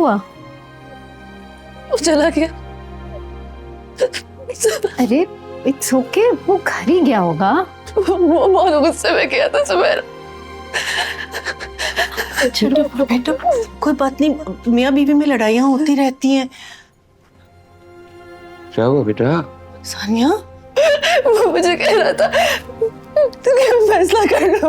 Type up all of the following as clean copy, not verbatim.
हुआ? वो चला गया। अरे इट्स ओके, वो घर ही गया होगा। वो बहुत गुस्से में गया था सुबह। बेटा कोई बात नहीं, मियाँ बीवी में लड़ाइयाँ होती रहती हैं। क्या हुआ बेटा? सानिया वो मुझे कह रहा था तो क्या फैसला कर लो।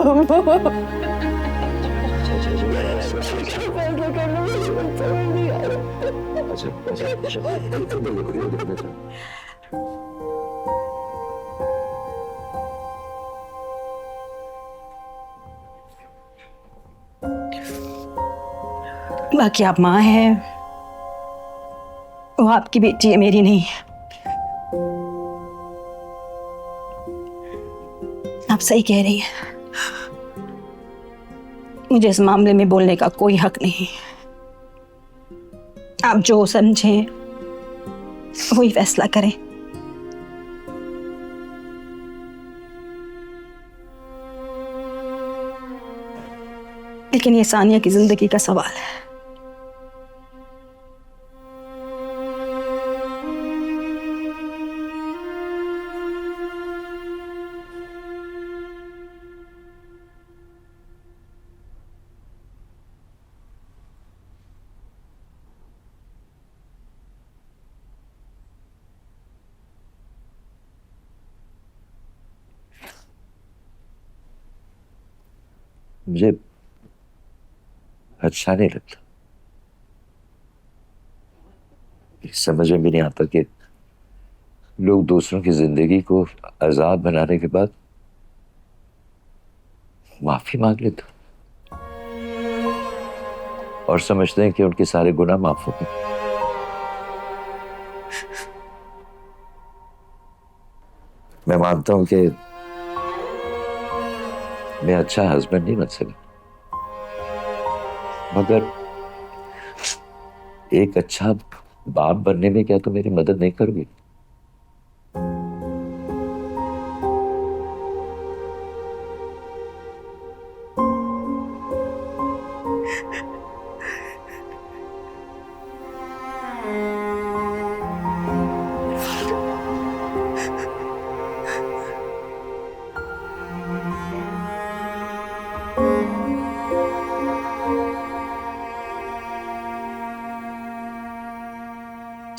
बाकी आप माँ हैं, वो आपकी बेटी है, मेरी नहीं। आप सही कह रही हैं, मुझे इस मामले में बोलने का कोई हक नहीं। आप जो समझें वही फैसला करें। लेकिन ये सानिया की जिंदगी का सवाल है। मुझे अच्छा नहीं लगता। समझ में भी नहीं आता कि लोग दूसरों की जिंदगी को आजाद बनाने के बाद माफी मांग लेते और समझते हैं कि उनके सारे गुनाह माफ हो गए। मैं मानता हूं कि मैं अच्छा हस्बैंड नहीं बन सका, मगर एक अच्छा बाप बनने में क्या तुम मेरी मदद नहीं करोगी?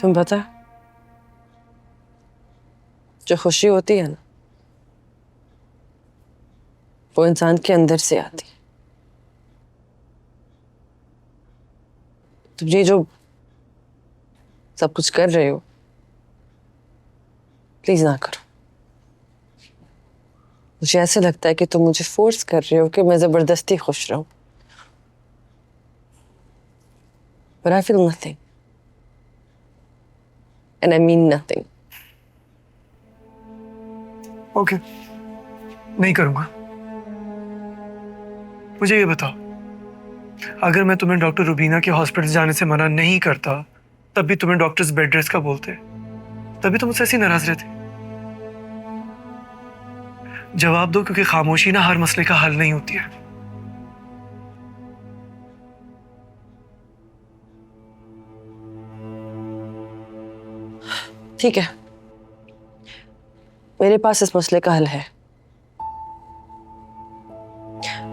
तुम पता है, जो खुशी होती है ना, वो इंसान के अंदर से आती है। तुम ये जो सब कुछ कर रहे हो, प्लीज ना करो। मुझे ऐसे लगता है कि तुम मुझे फोर्स कर रहे हो कि मैं जबरदस्ती खुश रहूं। But I feel nothing. And I mean nothing. Okay, नहीं करूंगा। मुझे ये बताओ, अगर मैं तुम्हें डॉक्टर रुबीना के हॉस्पिटल जाने से मना नहीं करता, तब भी तुम्हें डॉक्टर्स बेड रेस्ट का बोलते, तभी तुम मुझसे ऐसी नाराज रहते। जवाब दो, क्योंकि खामोशी ना हर मसले का हल नहीं होती है। ठीक है, मेरे पास इस मसले का हल है।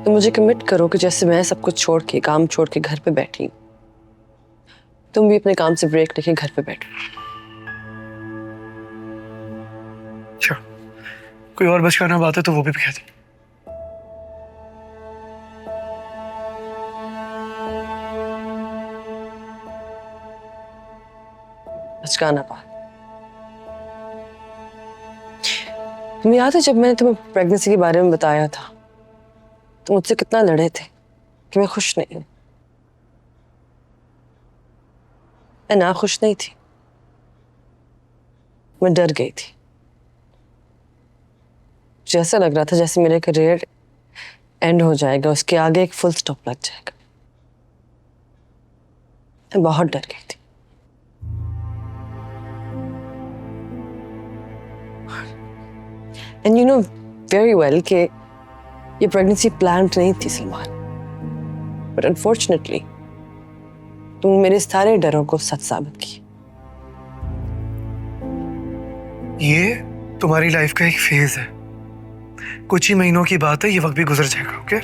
तो मुझे कमिट करो कि जैसे मैं सब कुछ छोड़ के, काम छोड़ के घर पे बैठी, तुम भी अपने काम से ब्रेक लेके घर पे बैठो। अच्छा, कोई और बचकाना बात है तो वो भी कह दे। बचकाना बात? तुम्हें याद है जब मैंने तुम्हें प्रेगनेंसी के बारे में बताया था, तो मुझसे कितना लड़े थे कि मैं खुश नहीं हूं। मैं ना खुश नहीं थी, मैं डर गई थी। मुझे ऐसा लग रहा था जैसे मेरा करियर एंड हो जाएगा, उसके आगे एक फुल स्टॉप लग जाएगा। मैं बहुत डर गई थी। And you know very well कि ये प्रेगनेंसी प्लान्ड नहीं थी सलमान, बट अनफॉर्चुनेटली तुम मेरे सारे डरों को सच साबित किया। ये तुम्हारी लाइफ का एक फेज है, कुछ ही महीनों की बात है, ये वक्त भी गुजर जाएगा। ओके?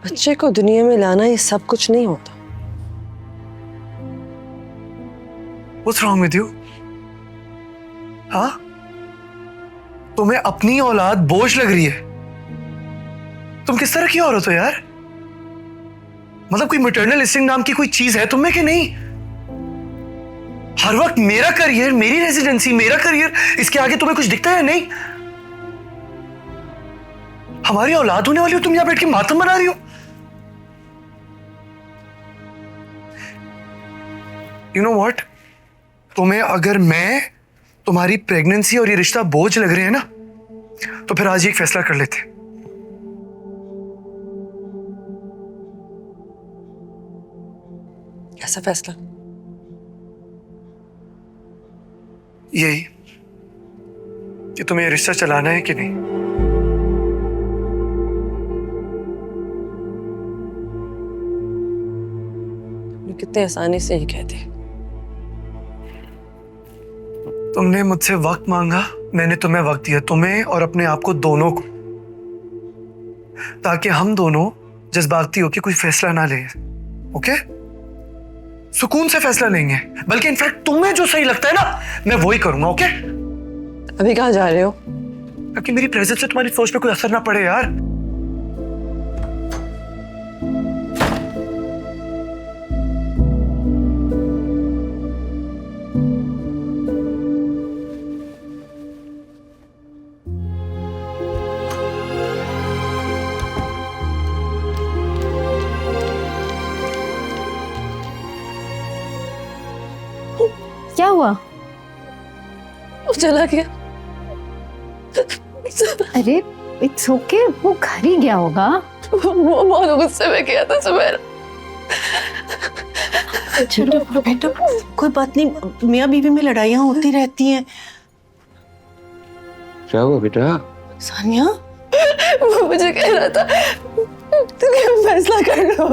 बच्चे को दुनिया में लाना ये सब कुछ नहीं होता। What's wrong with you? हाँ? तुम्हें अपनी औलाद बोझ लग रही है? तुम किस तरह की औरत हो यार? मतलब कोई मैटरनल इंस्टिंक्ट नाम की कोई चीज है तुम्हें कि नहीं? हर वक्त मेरा करियर, मेरी रेजिडेंसी, मेरा करियर, इसके आगे तुम्हें कुछ दिखता है नहीं? हमारी औलाद होने वाली हो, तुम यहां बैठ के मातम बना रही हो। यू नो व्हाट, तुम्हें अगर मैं तुम्हारी प्रेगनेंसी और ये रिश्ता बोझ लग रहे हैं ना, तो फिर आज एक फैसला कर लेते। कैसा फैसला? यही कि तुम्हें ये रिश्ता चलाना है कि नहीं। कितने आसानी से ये कहते। तुमने मुझसे वक्त मांगा, मैंने तुम्हें वक्त दिया, तुम्हें और अपने आप को दोनों को, ताकि हम दोनों जज्बाती होकर कोई फैसला ना लें। ओके? सुकून से फैसला लेंगे, बल्कि इनफैक्ट तुम्हें जो सही लगता है ना, मैं वही करूंगा। ओके? अभी कहाँ जा रहे हो? ताकि मेरी प्रेजेंस से तुम्हारी सोच पे कोई असर ना पड़े यार। क्या हुआ? वो चला गया। अरे इट्स ओके, वो घर ही गया होगा। वो बहुत गुस्से में गया था सुबह। चलो बेटा, कोई बात नहीं, मियाँ बीवी में लड़ाइयाँ होती रहती हैं। क्या हुआ बेटा? सानिया, वो मुझे कह रहा था तुम फैसला कर लो।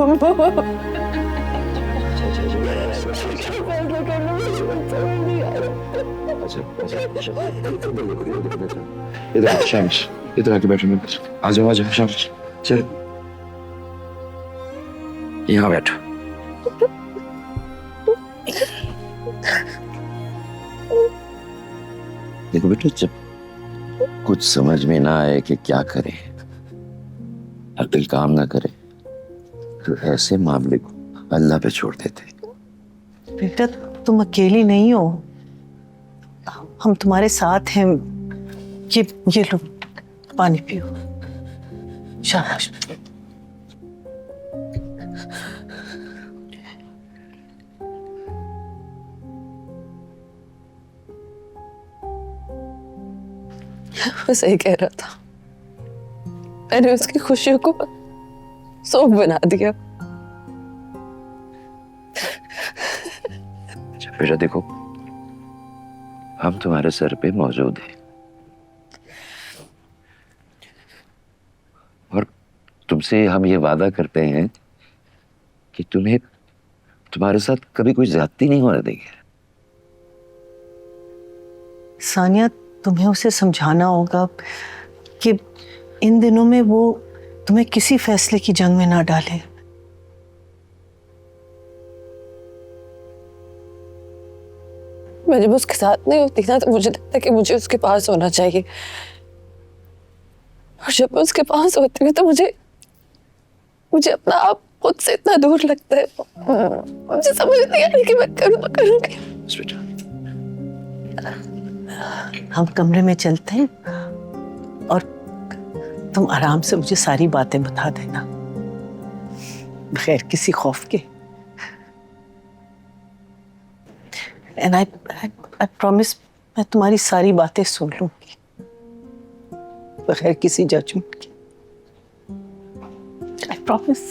इधर शामिश, इधर आके बैठो। आ जाओ शामिश, चल यहाँ बैठो। देखो बेटा, जब कुछ समझ में ना आए कि क्या करे, अक्ल काम ना करे, तो ऐसे मामले को अल्लाह पे छोड़ देते। बेटा तुम अकेली नहीं हो, हम तुम्हारे साथ हैं। ये लो पानी पियो। शाबाश। वो सही कह रहा था, मैंने उसकी खुशियों को शोक बना दिया। बेटा देखो, हम तुम्हारे सर पे मौजूद हैं और तुमसे हम ये वादा करते हैं कि तुम्हें तुम्हारे साथ कभी कोई ज्यादती नहीं होने देंगे। सानिया, तुम्हें उसे समझाना होगा कि इन दिनों में वो तुम्हें किसी फैसले की जंग में ना डाले। मैं जब उसके साथ नहीं होती ना, तो मुझे लगता है कि मुझे उसके पास होना चाहिए, और जब मैं उसके पास होती हूँ तो मुझे अपना आप खुद से इतना दूर लगता है। मुझे समझ नहीं आ रही कि मैं करूँ तो करूँ क्या। हम कमरे में चलते हैं और तुम आराम से मुझे सारी बातें बता देना, बगैर किसी खौफ के। एंड आई प्रॉमिस, मैं तुम्हारी सारी बातें सुन लूंगी बगैर किसी जजमेंट के। I promise.